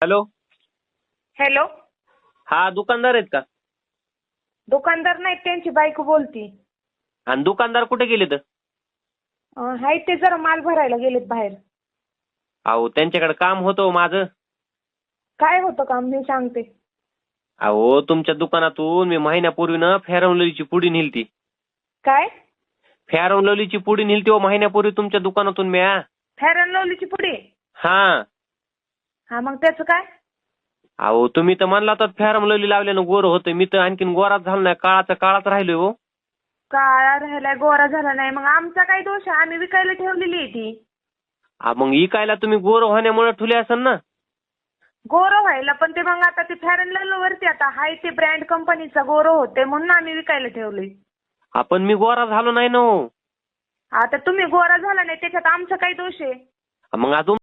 Hello. Hello. हा दुकानदार आहेत का? दुकानदार नाही, त्यांची बायको बोलती. आणि दुकानदार कुठे गेले तर? हाय ते जरा माल भरायला गेलेत बाहेर. अहो त्यांच्याकडे काम होतं माझं. काय होतं काम मी सांगते. अहो तुमच्या दुकानातून मी महिन्यापूर्वी ना फेअर अँड लवलीची पुडी नेलती. काय? फेअर अँड लवलीची पुडी नेलती हो महिन्यापूर्वी तुमच्या दुकानातून मी. फेअर अँड लवलीची पुडी? हा. हा मग त्याचं काय? अहो तुम्ही तर म्हणला तर फेअर अँड लवली लावल्यानं गोर होतं. मी तर आणखीन गोराच झालो नाही, काळाचा काळाच राहिलोय हो. काळा राहिलाय गोरा झाला नाही, मग आमचा काय दोष आहे? आम्ही विकायला ठेवलेली आहे ती. मग इकायला तुम्ही गोर होण्यामुळे ठुले असेल ना. गोरो व्हायला पण ते मग आता ते फेअर अँड लवली वरती आता हाय ते ब्रँड कंपनीचा गोरो होते म्हणून आम्ही विकायला ठेवले. आपण मी गोरा झालो नाही ना हो. आता तुम्ही गोरा झाला नाही त्याच्यात आमचा काय दोष आहे? मग अजून